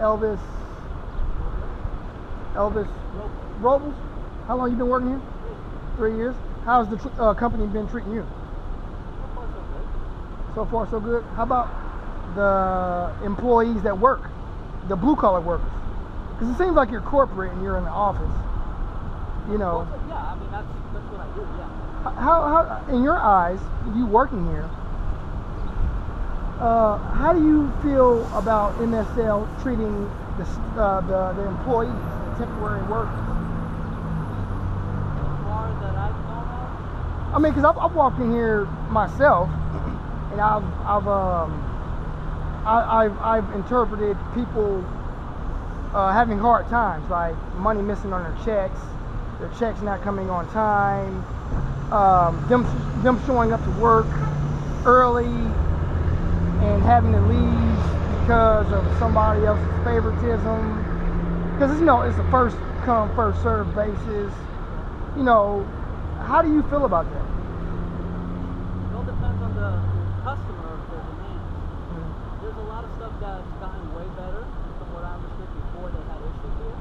Elvis Robles. How long you been working here? 3 years. How's the company been treating you? So far, so good. How about the employees that work, the blue collar workers? Because it seems like you're corporate and you're in the office. You know. Well, yeah, I mean that's what I do. Yeah. How in your eyes, you working here? How do you feel about MSL treating the employees, the temporary workers? As far as that I know of. I mean, because I've walked in here myself, and I've interpreted people having hard times, like money missing on their checks not coming on time, them showing up to work early and having to leave because of somebody else's favoritism. Because it's a first come, first served basis. You know, how do you feel about that? It all depends on the customer of their demands. There's a lot of stuff that's gotten way better from what I understood before they had issues here.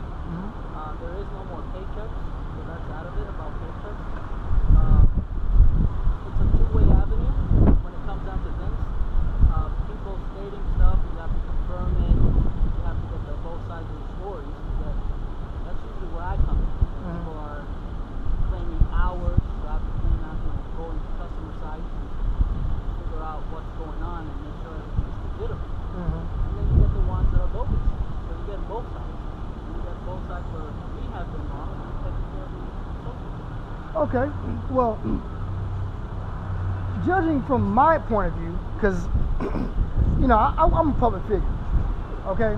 There is no more paychecks, so that's out of it about paychecks. It's a two-way avenue when it comes down to things. People stating stuff, you have to confirm it, you have to get both sides of the stories. That's usually where I come in. People are claiming hours, so I have to clean out, go into customer sites and figure out what's going on and make sure everything is legitimate. And then you get the ones that are bogus. So you get both sides. You get both sides where we have been wrong and we take care of the social. Okay, well, judging from my point of view, because I'm a public figure, okay?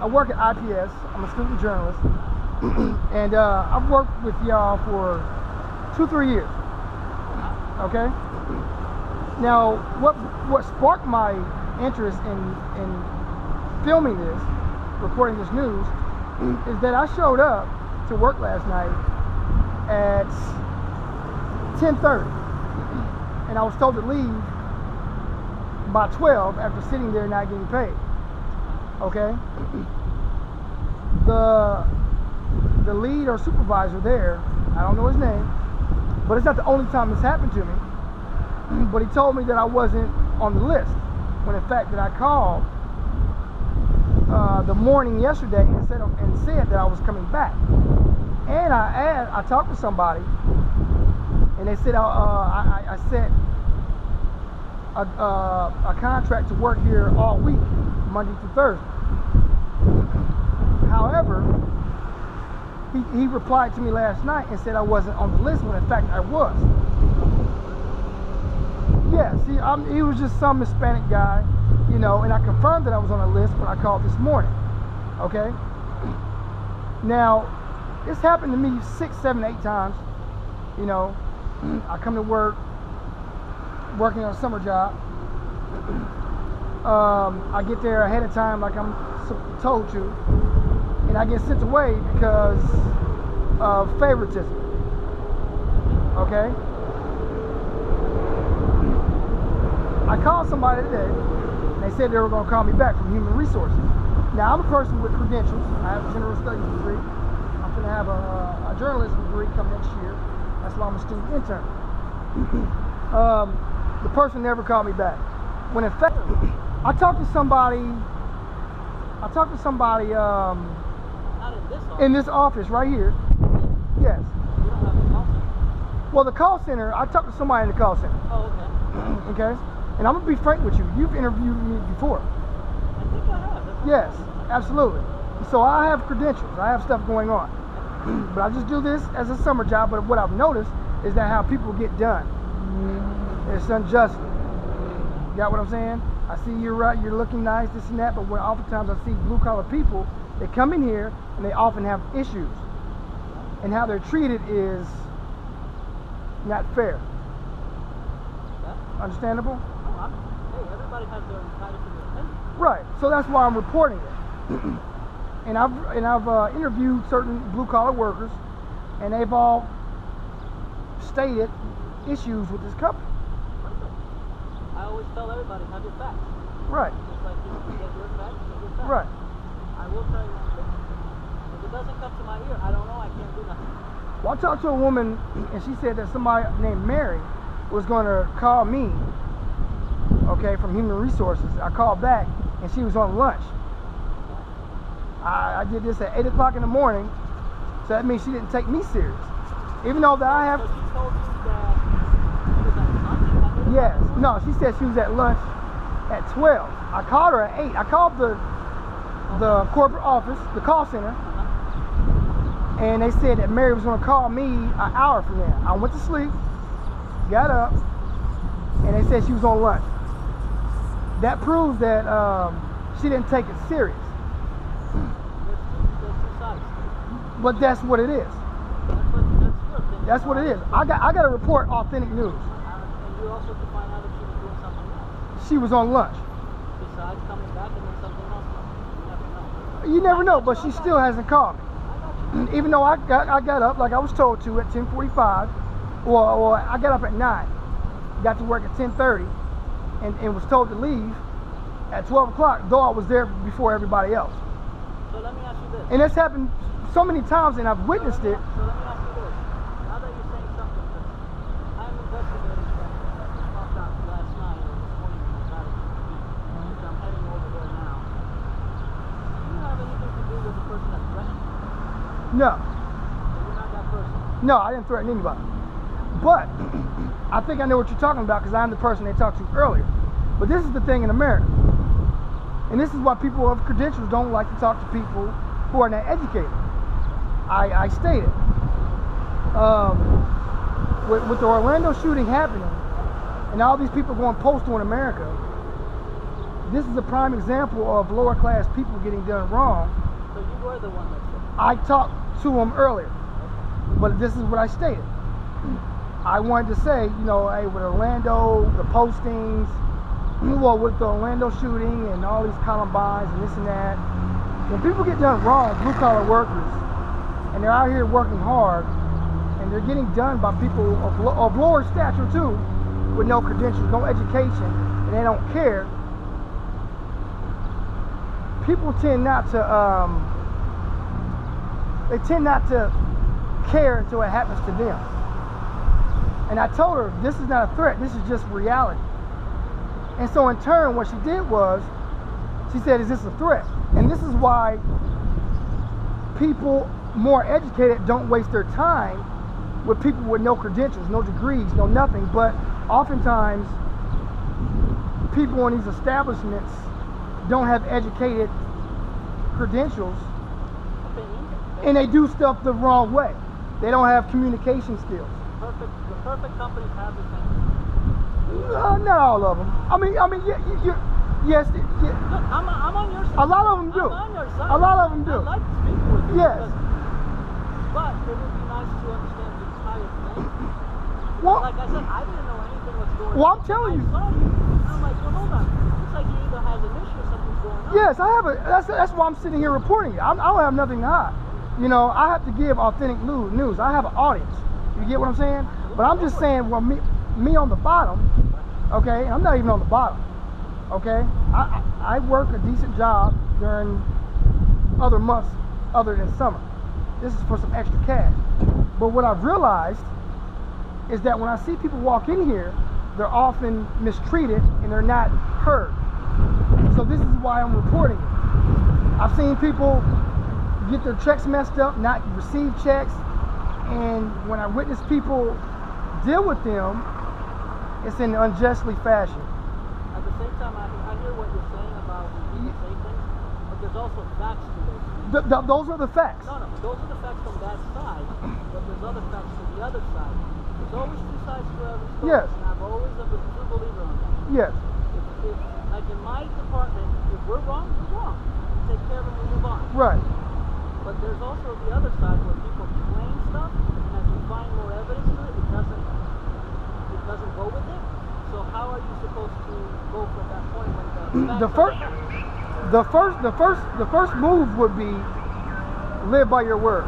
I work at IPS, I'm a student journalist, and I've worked with y'all for 2-3 years, okay? Now, what sparked my interest in filming this, reporting this news, is that I showed up to work last night at 10:30, and I was told to leave by 12 after sitting there not getting paid. Okay, the lead or supervisor there, I don't know his name, but it's not the only time this happened to me. But he told me that I wasn't on the list, when in fact that I called the morning yesterday and said that I was coming back. And I talked to somebody, and they said I sent a contract to work here all week, Monday through Thursday. However, he replied to me last night and said I wasn't on the list, when in fact I was. Yeah, see, he was just some Hispanic guy, and I confirmed that I was on the list when I called this morning. Okay? Now, this happened to me 6, 7, 8 times. I come to work, working on a summer job. I get there ahead of time like I'm told to, and I get sent away because of favoritism. Okay? I called somebody today, and they said they were going to call me back from Human Resources. Now, I'm a person with credentials. I have a general studies degree. I'm going to have a journalism degree come next year. That's why I'm a student intern. The person never called me back. When in fact, I talked to somebody Not in this office. in this office right here. Yes. You don't have a call center. Well, the call center, I talked to somebody in the call center. Oh, okay. Okay? And I'm going to be frank with you. You've interviewed me before. I think I have. Yes, absolutely. So I have credentials. I have stuff going on. But I just do this as a summer job. But what I've noticed is that how people get done. It's unjust. You got what I'm saying? I see you're right, you're looking nice, this and that, but when oftentimes I see blue collar people, they come in here and they often have issues. And how they're treated is not fair. Yeah. Understandable? Hey, everybody has their entitled to their opinion. Right. So that's why I'm reporting it. And I've interviewed certain blue collar workers, and they've all stated issues with this company. I always tell everybody, have your facts. Right. Just like you get your facts, get your facts. Right. I will tell you one thing. If it doesn't come to my ear, I don't know. I can't do nothing. Well, I talked to a woman, and she said that somebody named Mary was going to call me, okay, from Human Resources. I called back, and she was on lunch. I did this at 8 o'clock in the morning, so that means she didn't take me serious. Even though that I have... So she told you that she was at lunch? Yes. No, she said she was at lunch at 12. I called her at 8. I called the corporate office, the call center, and they said that Mary was going to call me an hour from there. I went to sleep, got up, and they said she was on lunch. That proves that she didn't take it serious. But that's what it is. That's what it is. I got to report authentic news. And you also could find out if she was doing something else. She was on lunch. Besides coming back and then something else. You never know, but she still hasn't called me. Even though I got up like I was told to at 10:45. Well, I got up at 9. Got to work at 10:30 and was told to leave at 12 o'clock, though I was there before everybody else. So let me ask you this. And it's happened so many times, and I've witnessed it. So let me ask you this. Now that you're saying something, I'm investigating something that was popped out last night or this morning when I got it from the beach, which I'm heading over there now. Do you have anything to do with the person that threatened you? No. So you're not that person? No, I didn't threaten anybody. But I think I know what you're talking about because I'm the person they talked to earlier. But this is the thing in America. And this is why people of credentials don't like to talk to people who are not educated. I stated. With the Orlando shooting happening and all these people going postal in America, this is a prime example of lower class people getting done wrong. So you were the one that said it? I talked to them earlier, but this is what I stated. I wanted to say, you know, hey, with Orlando, the postings, well, with the Orlando shooting and all these Columbines and this and that, when people get done wrong, blue collar workers, and they're out here working hard, and they're getting done by people of lower stature too, with no credentials, no education, and they don't care, people tend not to, care until it happens to them. And I told her, this is not a threat, this is just reality. And so in turn, what she did was, she said, is this a threat? And this is why people more educated don't waste their time with people with no credentials, no degrees, no nothing. But oftentimes, people in these establishments don't have educated credentials, and they do stuff the wrong way. They don't have communication skills. The perfect companies have the same. Not all of them. I mean, yes. Look, I'm on your side. A lot of them do. I'm on your side. A lot of them do. I'd like to speak with you. Yes. But it would be nice to understand the entire thing. Well, like I said, I didn't know anything was going on. Well, I'm telling you. I saw you. I'm like, well, hold on. It's like he either has an issue or something's going on. yes, I have a. That's why I'm sitting here reporting it. I don't have nothing to hide. You know, I have to give authentic news. I have an audience. You get what I'm saying? But I'm just saying, well, me on the bottom, okay? I'm not even on the bottom, okay? I work a decent job during other months other than summer. This is for some extra cash. But what I've realized is that when I see people walk in here, they're often mistreated and they're not heard. So this is why I'm reporting it. I've seen people get their checks messed up, not receive checks, and when I witness people deal with them, it's in an unjustly fashion. At the same time, I hear what you're saying about when people say things, but there's also facts to those. Those are the facts. No, those are the facts from that side, but there's other facts to the other side. There's always two sides to every story, Yes. and I've always been a true believer on that. Yes. If, like in my department, if we're wrong, we're wrong. We take care of it and move on. Right. But there's also the other side where people claim stuff, and as we find more evidence to it, it doesn't go with it. So how are you supposed to go from that point when the The first move would be live by your word.